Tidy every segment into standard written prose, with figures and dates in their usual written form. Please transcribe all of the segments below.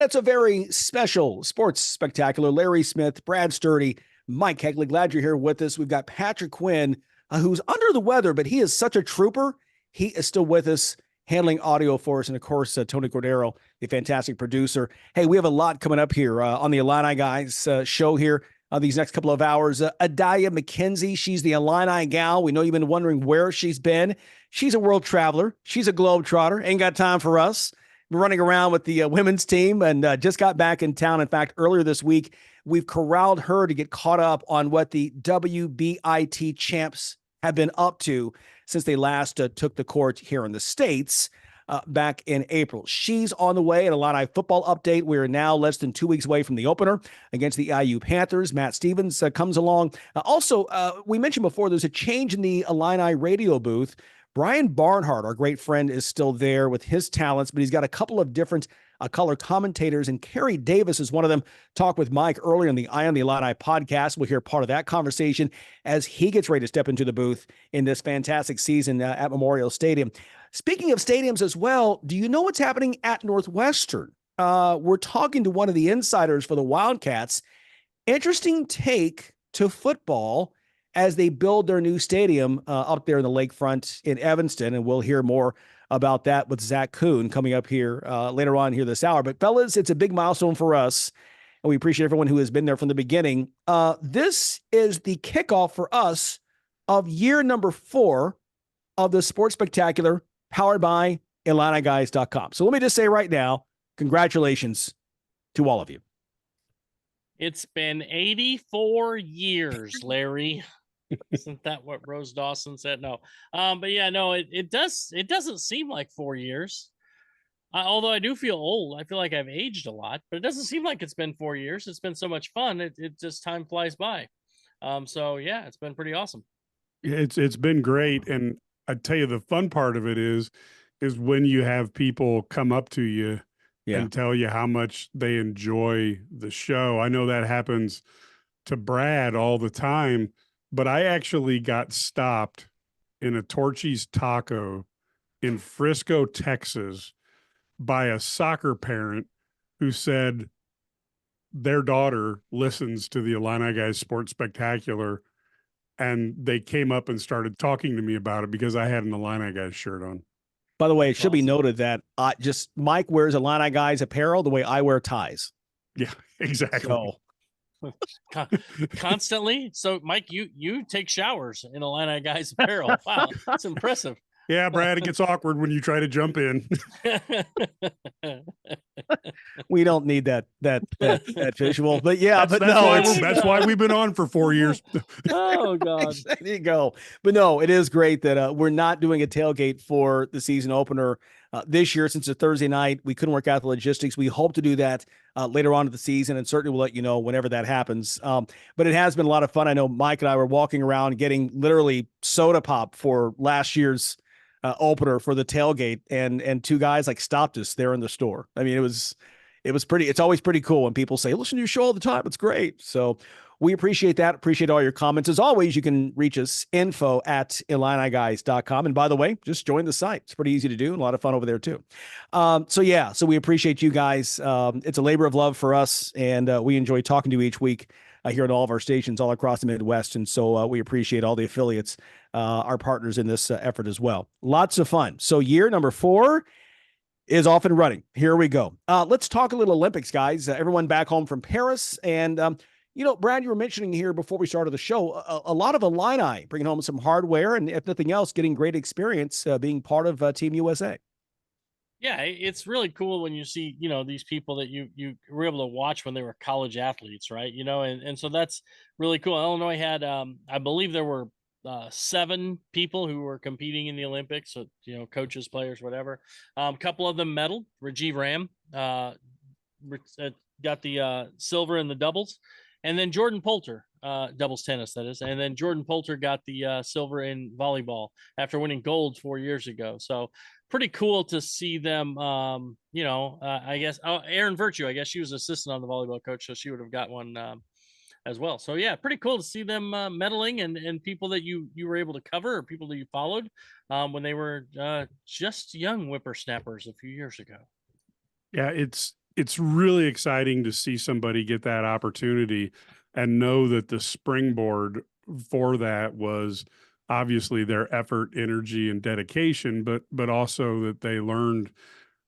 It's a very special sports spectacular. Larry Smith, Brad Sturdy, Mike Hegley. Glad you're here with us. We've got Patrick Quinn, who's under the weather, but he is such a trooper. He is still with us, handling audio for us. And of course, Tony Cordero, the fantastic producer. Hey, we have a lot coming up here on the Illini Guys show here these next couple of hours. Adalia McKenzie, she's the Illini gal. We know you've been wondering where she's been. She's a world traveler. She's a globetrotter. Ain't got time for us. Running around with the women's team and just got back in town. In fact, earlier this week, we've corralled her to get caught up on what the WBIT champs have been up to since they last took the court here in the States back in April. She's on the way. And Illini football update. We're now less than 2 weeks away from the opener against the IU Panthers. Matt Stevens comes along. Also, we mentioned before, there's a change in the Illini radio booth. Brian Barnhart, our great friend, is still there with his talents, but he's got a couple of different color commentators, and Kerry Davis is one of them. Talked with Mike earlier in the Eye on the Illini podcast. We'll hear part of that conversation as he gets ready to step into the booth in this fantastic season at Memorial Stadium. Speaking of stadiums as well, do you know what's happening at Northwestern? We're talking to one of the insiders for the Wildcats. Interesting take to football as they build their new stadium up there in the lakefront in Evanston. And we'll hear more about that with Zach Kuhn coming up here later on here this hour. But fellas, it's a big milestone for us, and we appreciate everyone who has been there from the beginning. This is the kickoff for us of year number 4 of the Sports Spectacular powered by IlliniGuys.com. So let me just say right now, congratulations to all of you. It's been 84 years, Larry. Isn't that what Rose Dawson said? No. But yeah, no, it doesn't seem like 4 years. Although I do feel old. I feel like I've aged a lot, but it doesn't seem like it's been 4 years. It's been so much fun. It just time flies by. So yeah, it's been pretty awesome. It's been great. And I tell you, the fun part of it is when you have people come up to you and tell you how much they enjoy the show. I know that happens to Brad all the time, but I actually got stopped in a Torchy's Taco in Frisco, Texas, by a soccer parent who said their daughter listens to the Illini Guys Sports Spectacular, and they came up and started talking to me about it because I had an Illini Guys shirt on. By the way, it should be noted that Mike wears Illini Guys apparel the way I wear ties. Yeah, exactly. So. Constantly. So Mike, you take showers in Illini Guys apparel. Wow, that's impressive. Yeah, Brad, it gets awkward when you try to jump in. We don't need that visual, but yeah, that's why we've been on for 4 years. Oh God, there you go. But no, it is great that we're not doing a tailgate for the season opener this year since it's a Thursday night. We couldn't work out the logistics. We hope to do that later on in the season, and certainly we'll let you know whenever that happens. But it has been a lot of fun. I know Mike and I were walking around getting literally soda pop for last year's opener for the tailgate, and two guys stopped us there in the store. I mean, it was pretty. It's always pretty cool when people say, "Listen to your show all the time." It's great. So we appreciate that. Appreciate all your comments. As always, you can reach us info@IlliniGuys.com. And by the way, just join the site. It's pretty easy to do and a lot of fun over there too. So we appreciate you guys. It's a labor of love for us, and we enjoy talking to you each week here on all of our stations all across the Midwest. And so we appreciate all the affiliates, our partners in this effort as well. Lots of fun. So year number 4 is off and running. Here we go. Let's talk a little Olympics, guys. Everyone back home from Paris. And, Brad, you were mentioning here before we started the show, a lot of Illini bringing home some hardware and, if nothing else, getting great experience being part of Team USA. Yeah, it's really cool when you see, these people that you were able to watch when they were college athletes, right? And so that's really cool. Illinois had, I believe there were 7 people who were competing in the Olympics. So, coaches, players, whatever. A couple of them medaled. Rajiv Ram got the silver in the doubles. And then Jordan Poulter, doubles tennis, that is. And then Jordan Poulter got the silver in volleyball after winning gold 4 years ago. So pretty cool to see them, I guess. Erin Virtue, I guess she was assistant on the volleyball coach, so she would have got one as well. So, yeah, pretty cool to see them medaling and people that you were able to cover or people that you followed when they were just young whippersnappers a few years ago. Yeah, it's it's really exciting to see somebody get that opportunity and know that the springboard for that was obviously their effort, energy, and dedication, but also that they learned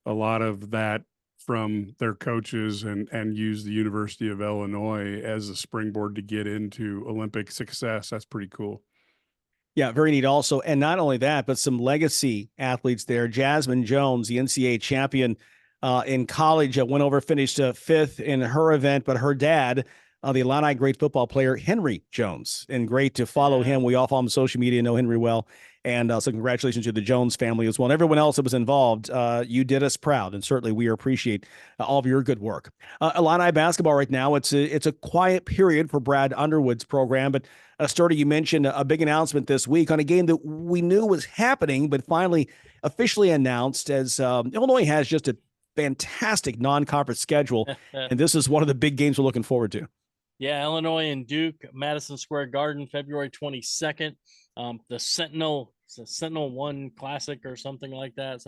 a lot of that from their coaches and use the University of Illinois as a springboard to get into Olympic success. That's pretty cool. Yeah, very neat also. And not only that, but some legacy athletes there. Jasmine Jones, the NCAA champion in college, went over, finished fifth in her event, but her dad, the Illini great football player, Henry Jones. And great to follow him. We all follow him on social media, know Henry well. And so congratulations to the Jones family as well. And everyone else that was involved. You did us proud. And certainly we appreciate all of your good work. Illini basketball right now, it's a quiet period for Brad Underwood's program. But Sturdy, you mentioned a big announcement this week on a game that we knew was happening, but finally officially announced, as Illinois has just a fantastic non-conference schedule. And this is one of the big games we're looking forward to. Yeah, Illinois and Duke, Madison Square Garden, February 22nd. The Sentinel 1 Classic or something like that.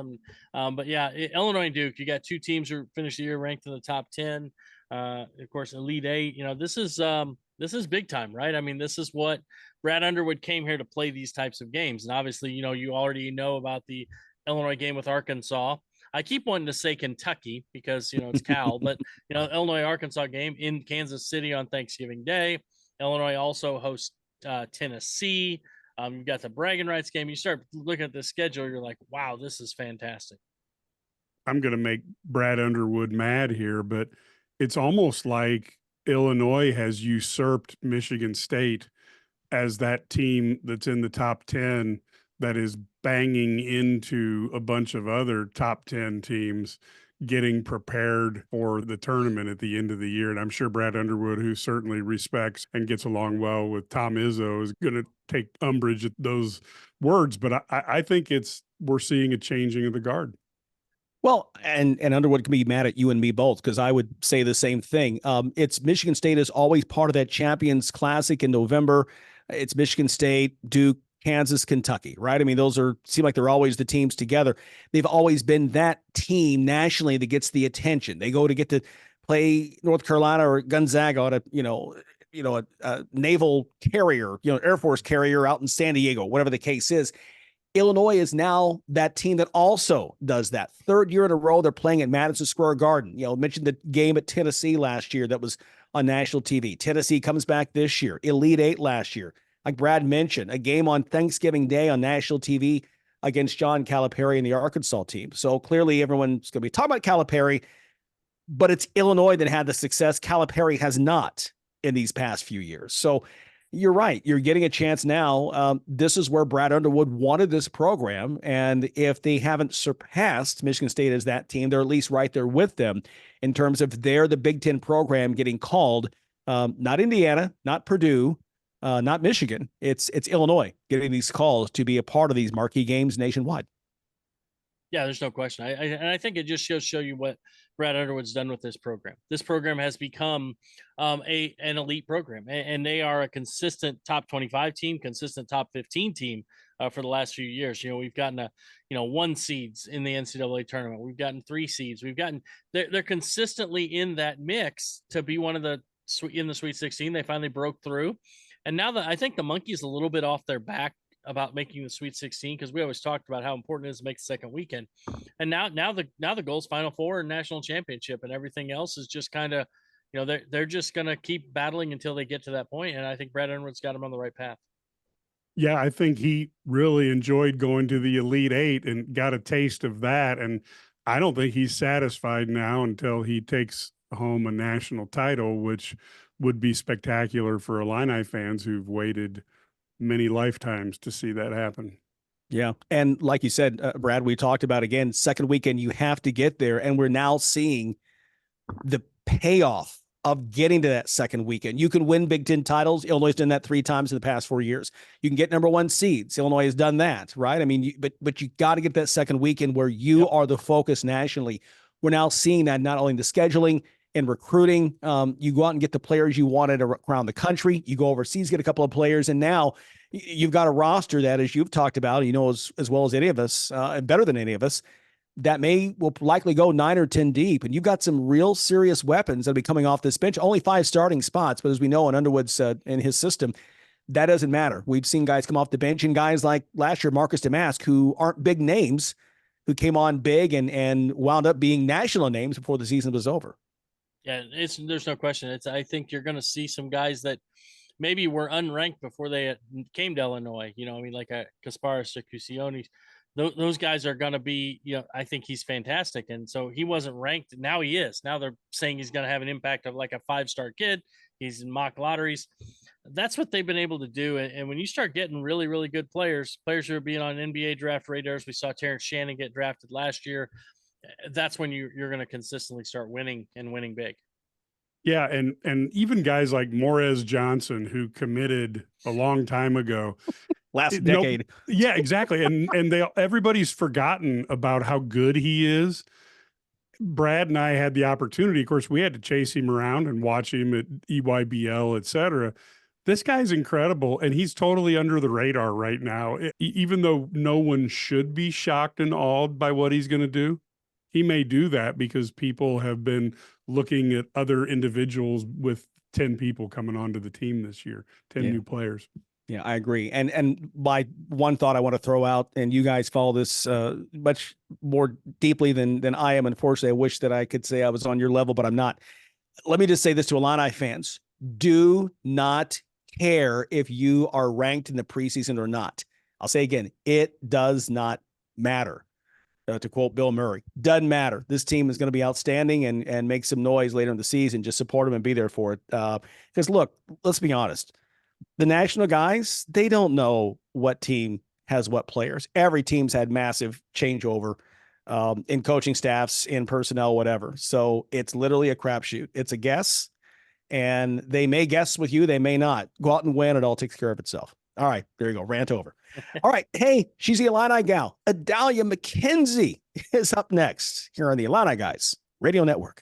But yeah, Illinois and Duke, you got two teams who finished the year ranked in the top 10. Of course, Elite Eight. This is big time, right? I mean, this is what Brad Underwood came here to play, these types of games. And obviously, you already know about the Illinois game with Arkansas. I keep wanting to say Kentucky because, it's Cal, but, Illinois-Arkansas game in Kansas City on Thanksgiving Day. Illinois also hosts Tennessee. You've got the bragging rights game. You start looking at the schedule, you're like, wow, this is fantastic. I'm going to make Brad Underwood mad here, but it's almost like Illinois has usurped Michigan State as that team that's in the top 10 that is banging into a bunch of other top 10 teams getting prepared for the tournament at the end of the year. And I'm sure Brad Underwood, who certainly respects and gets along well with Tom Izzo, is going to take umbrage at those words. But I think we're seeing a changing of the guard. Well, and Underwood can be mad at you and me both, because I would say the same thing. It's Michigan State is always part of that Champions Classic in November. It's Michigan State, Duke, Kansas, Kentucky, right? I mean, seem like they're always the teams together. They've always been that team nationally that gets the attention. They go to get to play North Carolina or Gonzaga on a naval carrier, Air Force carrier out in San Diego, whatever the case is. Illinois is now that team that also does that. Third year in a row, they're playing at Madison Square Garden. I mentioned the game at Tennessee last year that was on national TV. Tennessee comes back this year. Elite Eight last year. Like Brad mentioned, a game on Thanksgiving Day on national TV against John Calipari and the Arkansas team. So clearly everyone's going to be talking about Calipari, but it's Illinois that had the success Calipari has not in these past few years. So you're right. You're getting a chance now. This is where Brad Underwood wanted this program. And if they haven't surpassed Michigan State as that team, they're at least right there with them in terms of they're the Big Ten program getting called. Not Indiana, not Purdue, not Michigan. It's Illinois getting these calls to be a part of these marquee games nationwide. Yeah, there's no question. I think it just show you what Brad Underwood's done with this program. This program has become an elite program, and they are a consistent top 25 team, consistent top 15 team for the last few years. We've gotten 1 seeds in the NCAA tournament. We've gotten 3 seeds. They're consistently in that mix to be one of in the Sweet 16. They finally broke through. And now that I think the monkey's a little bit off their back about making the Sweet 16, because we always talked about how important it is to make the second weekend. And now the goal is Final Four and national championship, and everything else is just kind of, they're just going to keep battling until they get to that point. And I think Brad Underwood's got them on the right path. Yeah, I think he really enjoyed going to the Elite Eight and got a taste of that. And I don't think he's satisfied now until he takes home a national title, which would be spectacular for Illini fans who've waited many lifetimes to see that happen. Yeah. And like you said, Brad, we talked about, again, second weekend, you have to get there. And we're now seeing the payoff of getting to that second weekend. You can win Big Ten titles. Illinois has done that 3 times in the past 4 years. You can get number 1 seeds. Illinois has done that, right? I mean, but you got to get that second weekend where you are the focus nationally. We're now seeing that not only in the scheduling and recruiting. You go out and get the players you wanted around the country. You go overseas, get a couple of players, and now you've got a roster that, as you've talked about, as well as any of us, and better than any of us, that will likely go 9 or 10 deep. And you've got some real serious weapons that'll be coming off this bench. Only 5 starting spots, but as we know in Underwood's in his system, that doesn't matter. We've seen guys come off the bench and guys like last year, Marcus Damask, who aren't big names, who came on big and wound up being national names before the season was over. Yeah, there's no question. I think you're going to see some guys that maybe were unranked before they came to Illinois. You know, I mean, like a Kasparis or Cusionis. Those guys are going to be, you know, I think he's fantastic. And so he wasn't ranked. Now he is. Now they're saying he's going to have an impact of like a 5-star kid. He's in mock lotteries. That's what they've been able to do. And when you start getting really, really good players who are being on NBA draft radars, we saw Terrence Shannon get drafted last year. That's when you're going to consistently start winning and winning big. Yeah, and even guys like Morez Johnson, who committed a long time ago. Last decade. Yeah, exactly. And everybody's forgotten about how good he is. Brad and I had the opportunity, of course, we had to chase him around and watch him at EYBL, et cetera. This guy's incredible, and he's totally under the radar right now. Even though no one should be shocked and awed by what he's going to do, he may do that because people have been looking at other individuals with 10 people coming onto the team this year, 10 new players. Yeah, I agree. And my one thought I want to throw out, and you guys follow this much more deeply than I am. Unfortunately, I wish that I could say I was on your level, but I'm not. Let me just say this to Illini fans. Do not care if you are ranked in the preseason or not. I'll say again, it does not matter. To quote Bill Murray, doesn't matter. This team is going to be outstanding and make some noise later in the season. Just support them and be there for it. Because look, let's be honest. The national guys, they don't know what team has what players. Every team's had massive changeover in coaching staffs, in personnel, whatever. So it's literally a crapshoot. It's a guess, and they may guess with you. They may not. Go out and win. It all takes care of itself. All right, there you go. Rant over. All right. Hey, she's the Illini gal. Adalia McKenzie is up next here on the Illini Guys Radio Network.